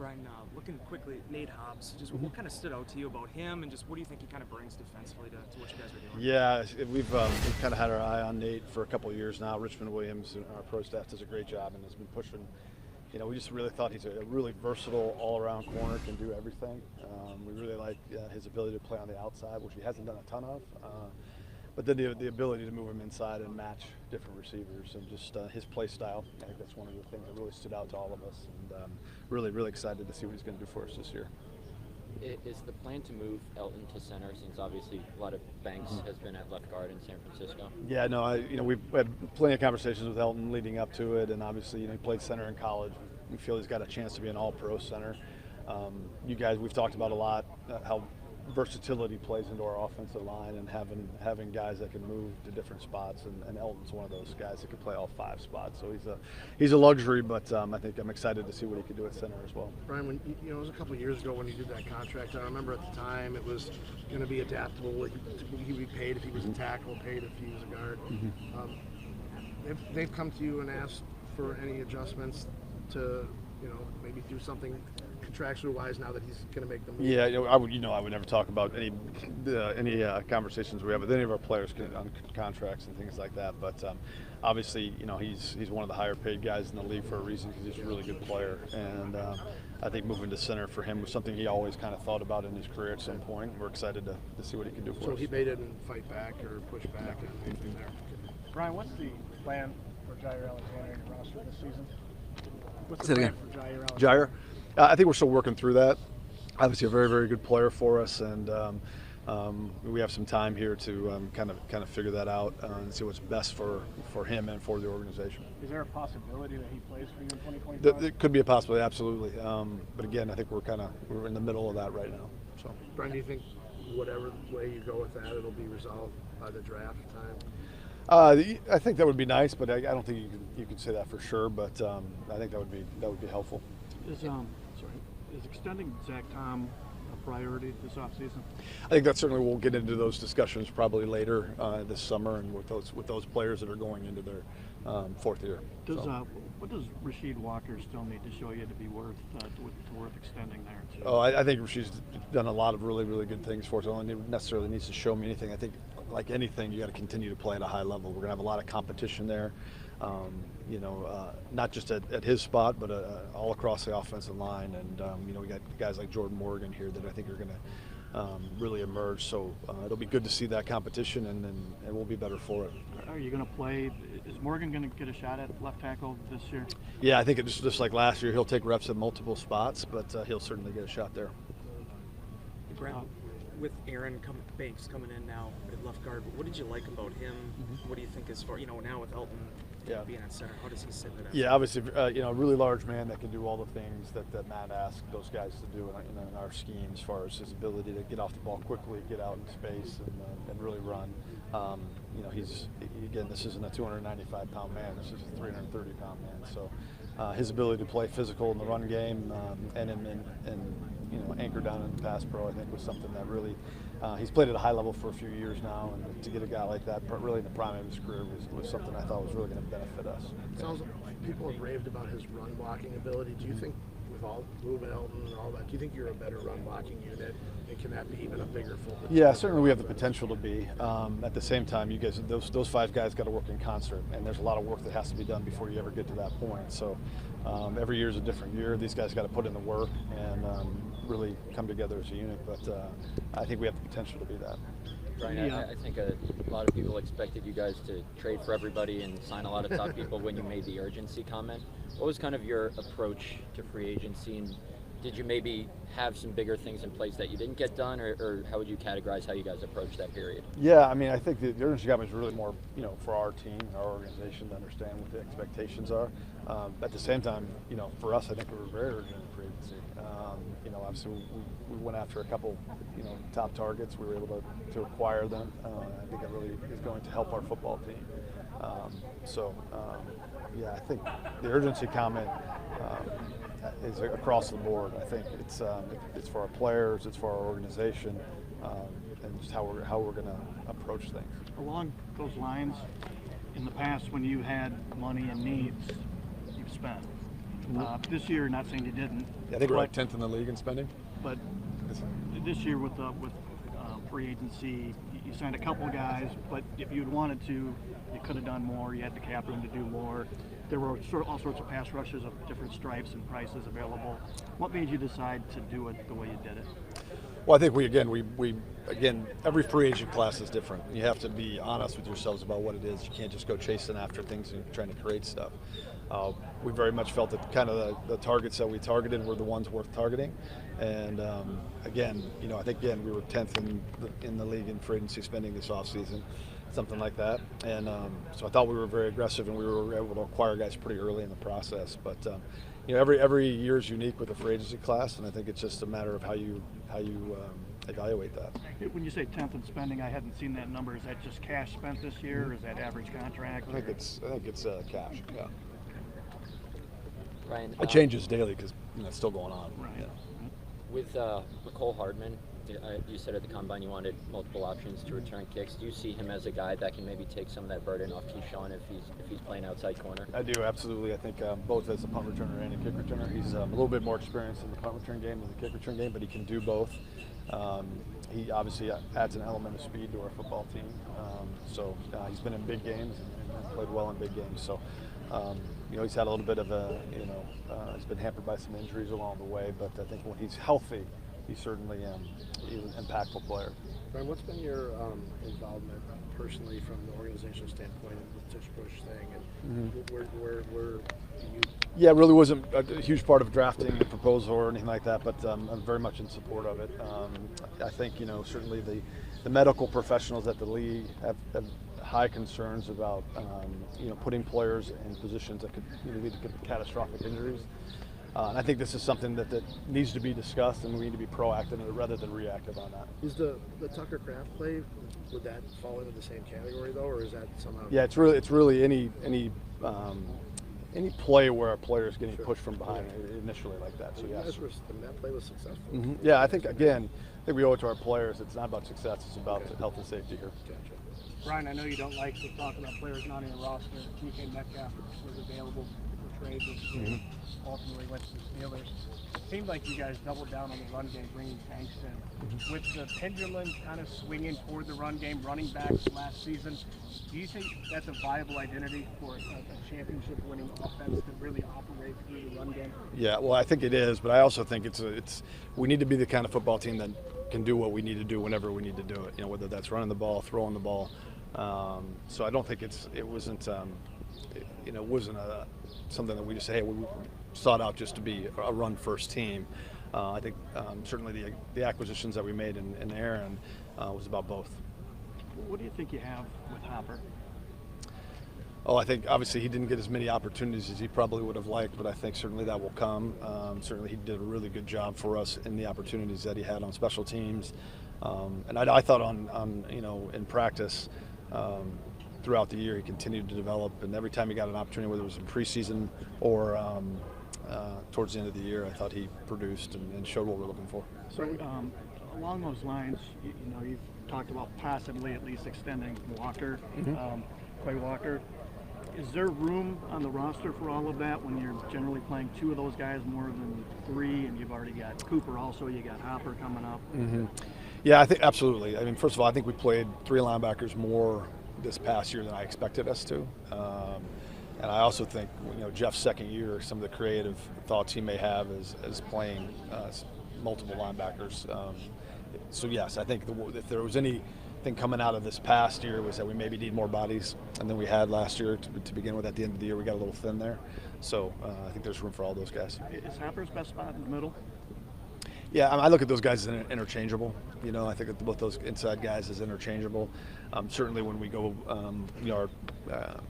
Brian, looking quickly at Nate Hobbs, just what kind of stood out to you about him, and just what do you think he kind of brings defensively to what you guys are doing? Yeah, we've kind of had our eye on Nate for a couple of years now. Richmond Williams, our pro staff, does a great job and has been pushing. You know, we just really thought he's a really versatile all-around corner, can do everything. We really like his ability to play on the outside, which he hasn't done a ton of. But then the ability to move him inside and match different receivers and just his play style. I think that's one of the things that really stood out to all of us. And really, really excited to see what he's going to do for us this year. Is the plan to move Elton to center, since obviously a lot of Banks has been at left guard in San Francisco? Yeah, no, we've had plenty of conversations with Elton leading up to it, and obviously, he played center in college. We feel he's got a chance to be an all-pro center. You guys, we've talked about a lot how versatility plays into our offensive line, and having guys that can move to different spots, and Elton's one of those guys that can play all 5 spots. So he's a luxury, but I think I'm excited to see what he can do at center as well. Brian, when it was a couple of years ago when you did that contract. I remember at the time it was going to be adaptable. He'd be paid if he was a tackle, paid if he was a guard. They've come to you and asked for any adjustments to maybe do something contractual wise now that he's going to make the move. Yeah, I would never talk about any conversations we have with any of our players on contracts and things like that. But obviously, he's one of the higher paid guys in the league for a reason, because he's a really good player. And I think moving to center for him was something he always kind of thought about in his career at some point. We're excited to see what he can do for us. So he didn't fight back or push back or anything there. Brian, what's the plan for Jair Alexander in your roster this season? What's Say the it plan again. for Jair Alexander? Jair? I think we're still working through that. Obviously, a very, very good player for us, and we have some time here to kind of figure that out and see what's best for him and for the organization. Is there a possibility that he plays for you in 2025? It could be a possibility, absolutely. But again, I think we're in the middle of that right now. So, Brian, do you think whatever way you go with that, it'll be resolved by the draft time? I think that would be nice, but I don't think you can say that for sure. But I think that would be helpful. Is extending Zach Tom a priority this offseason? I think that certainly we'll get into those discussions probably later this summer, and with those players that are going into their 4th year. What does Rasheed Walker still need to show you to be worth extending there? Oh, I think Rasheed's done a lot of really, really good things for us. I don't think necessarily needs to show me anything. I think, like anything, you got to continue to play at a high level. We're going to have a lot of competition there. Not just at his spot, but all across the offensive line. And, we got guys like Jordan Morgan here that I think are going to really emerge. So it'll be good to see that competition, and we'll be better for it. Are you going to play? Is Morgan going to get a shot at left tackle this year? Yeah, I think it's just like last year. He'll take reps at multiple spots, but he'll certainly get a shot there. Brian, with Aaron Banks coming in now at left guard, what did you like about him? What do you think as far, now with Elton being at center, how does he sit in that? Yeah, obviously, a really large man that can do all the things that Matt asked those guys to do in our scheme, as far as his ability to get off the ball quickly, get out in space, and really run. This isn't a 295-pound man. This is a 330-pound man. So his ability to play physical in the run game and anchor down in the pass pro, I think, was something that really he's played at a high level for a few years now, and to get a guy like that really in the prime of his career was something I thought was really going to benefit us. It sounds like people have raved about his run blocking ability. Do you think, with all moving Elton and all that, do you think you're a better run blocking unit, and can that be even a bigger full? Yeah, certainly we have the potential to be. At the same time, you guys, those 5 guys got to work in concert, and there's a lot of work that has to be done before you ever get to that point. So every year is a different year. These guys got to put in the work and really come together as a unit. But I think we have the potential to be that. Brian, I think a lot of people expected you guys to trade for everybody and sign a lot of top people when you made the urgency comment. What was kind of your approach to free agency, and did you maybe have some bigger things in place that you didn't get done, or how would you categorize how you guys approached that period? Yeah, I mean, I think the urgency comment is really more, for our team, our organization, to understand what the expectations are. At the same time, for us, I think we were very urgent in free agency. Obviously we went after a couple, top targets. We were able to acquire them. I think it really is going to help our football team. I think the urgency comment is across the board. I think it's for our players, it's for our organization, and just how we're going to approach things. Along those lines, in the past, when you had money and needs, you've spent. This year, not saying you didn't. I think we're like 10th in the league in spending. But this year with free agency, you signed a couple guys, but if you'd wanted to, you could have done more. You had the cap room to do more. There were all sorts of pass rushers of different stripes and prices available. What made you decide to do it the way you did it? Well, I think we every free agent class is different. You have to be honest with yourselves about what it is. You can't just go chasing after things and trying to create stuff. We very much felt that kind of the targets that we targeted were the ones worth targeting. And I think we were 10th in the league in free agency spending this offseason, something like that. And so I thought we were very aggressive, and we were able to acquire guys pretty early in the process. But every year is unique with the free agency class, and I think it's just a matter of how you evaluate that. When you say 10th in spending, I hadn't seen that number. Is that just cash spent this year, or is that average contract? I think it's cash. Yeah. Brian, it changes daily because it's still going on. Right. Yeah. With McCole Hardman, you said at the combine you wanted multiple options to return kicks. Do you see him as a guy that can maybe take some of that burden off Keyshawn if he's playing outside corner? I do, absolutely. I think both as a punt returner and a kick returner. He's a little bit more experienced in the punt return game than the kick return game, but he can do both. He obviously adds an element of speed to our football team. He's been in big games and played well in big games. So, he's had a little bit of he's been hampered by some injuries along the way, but I think when he's healthy, he's certainly he's an impactful player. Brian, what's been your involvement personally from the organizational standpoint with the Tush Push thing, and where do you? Yeah, it really wasn't a huge part of drafting the proposal or anything like that, but I'm very much in support of it. I think certainly the medical professionals at the league have high concerns about putting players in positions that could lead to catastrophic injuries. And I think this is something that needs to be discussed, and we need to be proactive rather than reactive on that. Is the Tucker Kraft play, would that fall into the same category though, or is that somehow? Yeah, it's really any play where a player is getting pushed from behind initially like that. So yes. That play was successful. Mm-hmm. Yeah, I think we owe it to our players. It's not about success; it's about health and safety here. Gotcha. Brian, I know you don't like to talk about players not in the roster. TK Metcalf was available for trade this year. Ultimately went to the Steelers. It seemed like you guys doubled down on the run game, bringing Tanks in. With the pendulum kind of swinging toward the run game, running backs last season, do you think that's a viable identity for a championship-winning offense to really operate through the run game? Yeah, well, I think it is, but I also think we need to be the kind of football team that can do what we need to do whenever we need to do it. Whether that's running the ball, throwing the ball. So I don't think it wasn't something that we just say, hey, we sought out just to be a run-first team. I think certainly the acquisitions that we made in Aaron was about both. What do you think you have with Hopper? Oh, I think obviously he didn't get as many opportunities as he probably would have liked, but I think certainly that will come. Certainly he did a really good job for us in the opportunities that he had on special teams. And I thought in practice, throughout the year, he continued to develop, and every time he got an opportunity, whether it was in preseason or towards the end of the year, I thought he produced and showed what we're looking for. So along those lines, you've talked about possibly at least extending Walker, Quay Walker. Is there room on the roster for all of that when you're generally playing two of those guys more than three, and you've already got Cooper also, you got Hopper coming up? Mm-hmm. Yeah, I think absolutely. I mean, first of all, I think we played three linebackers more this past year than I expected us to. And I also think, Jeff's second year, some of the creative thoughts he may have is playing multiple linebackers. So yes, I think if there was anything coming out of this past year was that we maybe need more bodies than we had last year to begin with. At the end of the year, we got a little thin there. So I think there's room for all those guys. Is Hopper's best spot in the middle? Yeah, I look at those guys as interchangeable. I think both those inside guys as interchangeable. Certainly when we go, our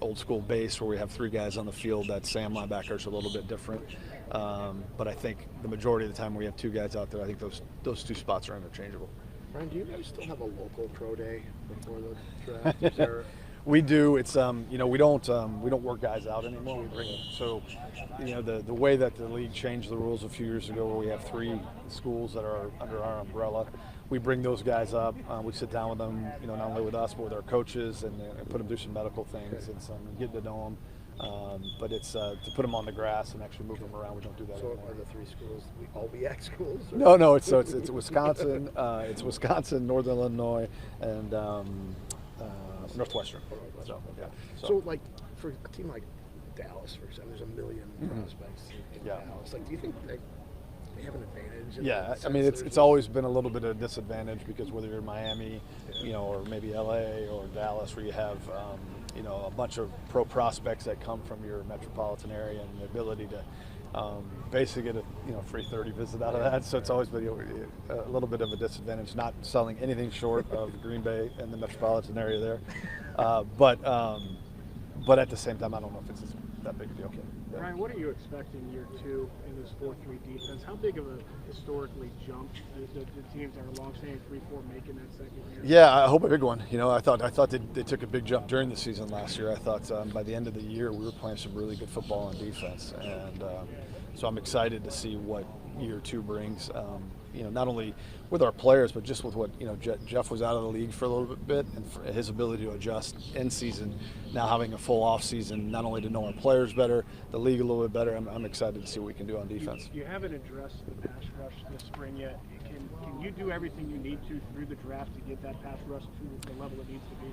old school base where we have three guys on the field, that Sam linebacker is a little bit different. But I think the majority of the time we have two guys out there, I think those two spots are interchangeable. Brian, do you guys still have a local pro day before the draft? Is there... We do. It's we don't work guys out anymore. We bring it. So, the way that the league changed the rules a few years ago, where we have three schools that are under our umbrella, we bring those guys up. We sit down with them, not only with us but with our coaches, and put them through some medical things and some getting to know But it's to put them on the grass and actually move them around. We don't do that So anymore. are the three schools all BX schools? Or? No. It's Wisconsin, it's Wisconsin, Northern Illinois, and Northwestern. So yeah. So like for a team like Dallas, for example, there's a million prospects in Yeah. Dallas. Like, do you think they have an advantage? Yeah, I mean, it's always been a little bit of a disadvantage because whether you're Miami, or maybe LA or Dallas, where you have, a bunch of pro prospects that come from your metropolitan area and the ability to basically get a free 30 visit out of that. So it's always been a little bit of a disadvantage, not selling anything short of Green Bay and the metropolitan area there. But at the same time, I don't know if it's that big a deal. Yeah. Brian, what are you expecting year two in this 4-3 defense? How big of a historically jump the teams that are long-standing 3-4 making that second year? Yeah, I hope a big one. I thought they took a big jump during the season last year. I thought by the end of the year we were playing some really good football on defense, and so I'm excited to see what year two brings. Not only with our players, but just with what Jeff was out of the league for a little bit, and for his ability to adjust in season. Now having a full off season, not only to know our players better, the league a little bit better. I'm excited to see what we can do on defense. You haven't addressed the pass rush this spring yet. Can you do everything you need to through the draft to get that pass rush to the level it needs to be?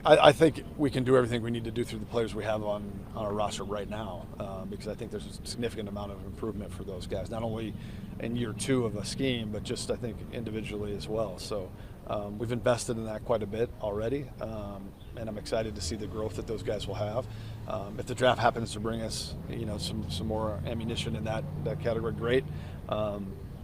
I think we can do everything we need to do through the players we have on our roster right now, because I think there's a significant amount of improvement for those guys, not only in year two of a scheme, but just I think individually as well. So we've invested in that quite a bit already, and I'm excited to see the growth that those guys will have. If the draft happens to bring us, some more ammunition in that category, great.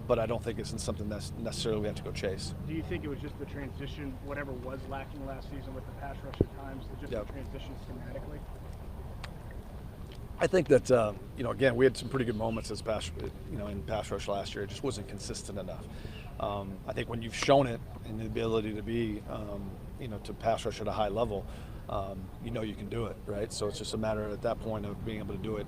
But I don't think it's something that's necessarily we have to go chase. Do you think it was just the transition, whatever was lacking last season with the pass rush at times, just the transition schematically? I think that again, we had some pretty good moments in pass rush last year. It just wasn't consistent enough. I think when you've shown it and the ability to be, to pass rush at a high level, you can do it, right? So it's just a matter at that point of being able to do it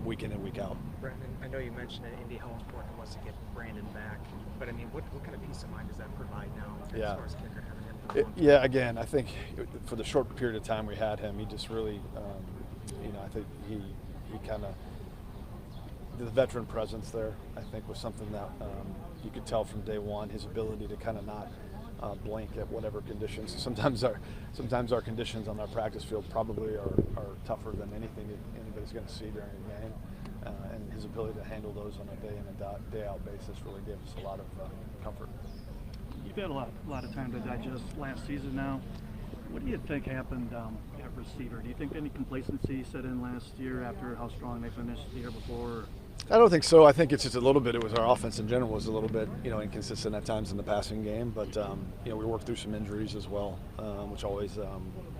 week in and week out. Brandon, I know you mentioned at Indy how important it was to get Brandon back, but I mean, what kind of peace of mind does that provide now as far as kicker having him for the long term? Again, I think for the short period of time we had him, he just really, I think he kind of, the veteran presence there, I think, was something that you could tell from day one, his ability to kind of not blink at whatever conditions. Sometimes our conditions on our practice field probably are tougher than anything anybody's going to see during a game, and his ability to handle those on a day in and day out basis really gave us a lot of comfort. You've had a lot of time to digest last season now. What do you think happened at receiver? Do you think any complacency set in last year after how strong they finished the year before? I don't think so. I think it's just a little bit. It was our offense in general was a little bit, inconsistent at times in the passing game. But we worked through some injuries as well, which always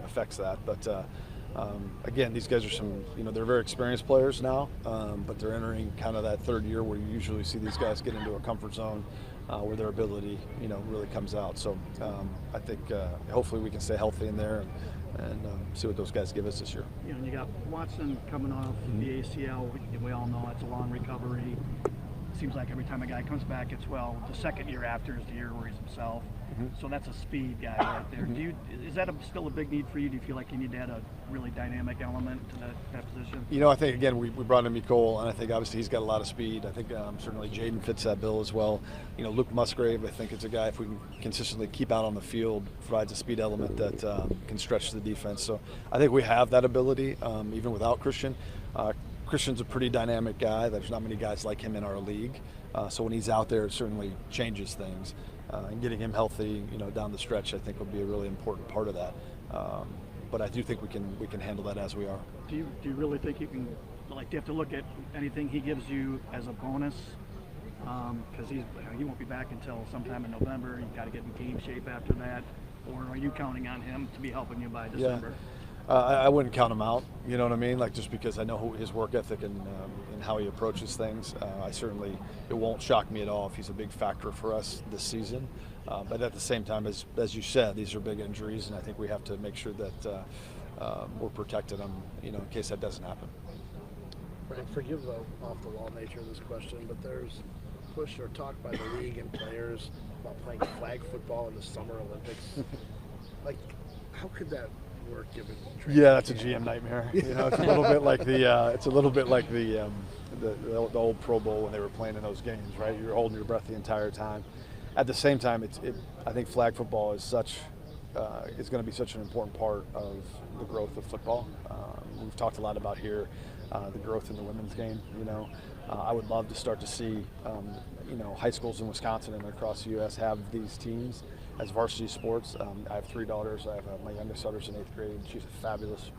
affects that. But again, these guys are they're very experienced players now, but they're entering kind of that third year where you usually see these guys get into a comfort zone where their ability, really comes out. So I think hopefully we can stay healthy in there and see what those guys give us this year. You got Watson coming off the ACL. We all know it's a long recovery. Seems like every time a guy comes back, it's the second year after is the year where he's himself. So that's a speed guy right there. Is that still a big need for you? Do you feel like you need to add a really dynamic element to that position? I think, again, we brought in Nicole, and I think obviously he's got a lot of speed. I think certainly Jaden fits that bill as well. Luke Musgrave, I think it's a guy, if we can consistently keep out on the field, provides a speed element that can stretch the defense. So I think we have that ability, even without Christian. Christian's a pretty dynamic guy. There's not many guys like him in our league. So when he's out there, it certainly changes things. And getting him healthy, down the stretch, I think will be a really important part of that. But I do think we can handle that as we are. Do you really think you can? Do you have to look at anything he gives you as a bonus? Because he won't be back until sometime in November. You've got to get in game shape after that. Or are you counting on him to be helping you by December? Yeah. I wouldn't count him out, you know what I mean? Just because I know his work ethic and how he approaches things. It won't shock me at all if he's a big factor for us this season. But at the same time, as you said, these are big injuries, and I think we have to make sure that we're protecting them, in case that doesn't happen. Right, forgive the off-the-wall nature of this question, but there's push or talk by the league and players about playing flag football in the Summer Olympics. How could that work given. Yeah, that's a GM nightmare. You know, it's a little bit like the old Pro Bowl when they were playing in those games, right? You're holding your breath the entire time. At the same time, I think flag football is is going to be such an important part of the growth of football. We've talked a lot about here the growth in the women's game. You know, I would love to start to see high schools in Wisconsin and across the U.S. have these teams as varsity sports. I have 3 daughters. I have my youngest daughter's in 8th grade, and she's a fabulous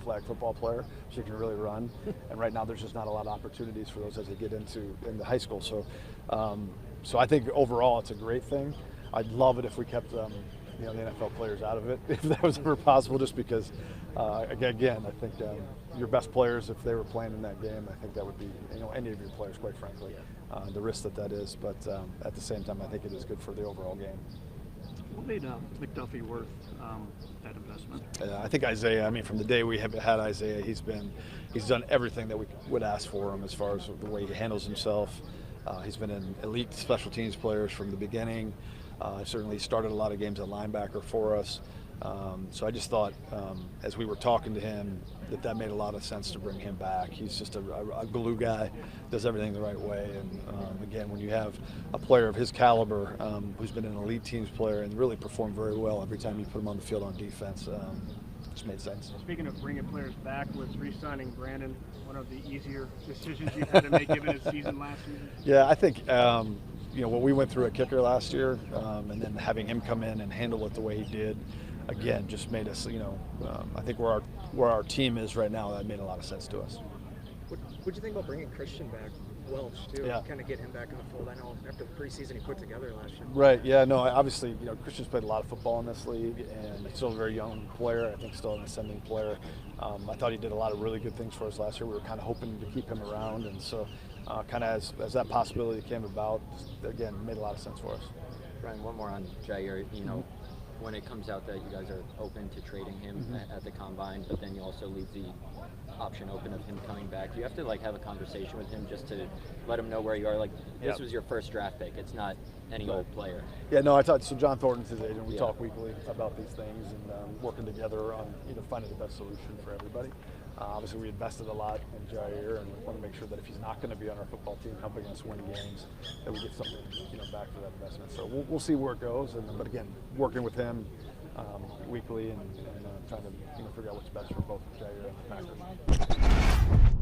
flag football player. She can really run, and right now there's just not a lot of opportunities for those as they get into high school. So, so I think overall it's a great thing. I'd love it if we kept the NFL players out of it, if that was ever possible. Just because, again, I think your best players, if they were playing in that game, I think that would be any of your players, quite frankly, the risk that is. But at the same time, I think it is good for the overall game. What made McDuffie worth that investment? I think Isaiah. I mean, from the day we have had Isaiah, he's done everything that we would ask for him as far as the way he handles himself. He's been an elite special teams player from the beginning. Certainly started a lot of games at linebacker for us. So I just thought, as we were talking to him, that made a lot of sense to bring him back. He's just a glue guy, does everything the right way. And again, when you have a player of his caliber who's been an elite teams player and really performed very well every time you put him on the field on defense, it just made sense. Speaking of bringing players back, was re-signing Brandon one of the easier decisions you've had to make given his season last season? Yeah, I think what we went through at kicker last year, and then having him come in and handle it the way he did, again, just made us, I think where our team is right now, that made a lot of sense to us. What'd you think about bringing Christian back, Welch, too? Yeah. Kind of get him back in the fold. I know after the preseason he put together last year. Right. Yeah. No. Obviously, Christian's played a lot of football in this league, and he's still a very young player. I think still an ascending player. I thought he did a lot of really good things for us last year. We were kind of hoping to keep him around, and so kind of as that possibility came about, again, made a lot of sense for us. Brian, one more on Jair. When it comes out that you guys are open to trading him at the combine, but then you also leave the option open of him coming back, you have to have a conversation with him just to let him know where you are. This was your first draft pick. It's not any old player. Yeah, no, so John Thornton's his agent. We talk weekly about these things and working together on finding the best solution for everybody. Obviously, we invested a lot in Jair, and we want to make sure that if he's not going to be on our football team helping us win games, that we get something back for that investment. So we'll see where it goes. But again, working with him weekly and trying to figure out what's best for both Jair and the Packers.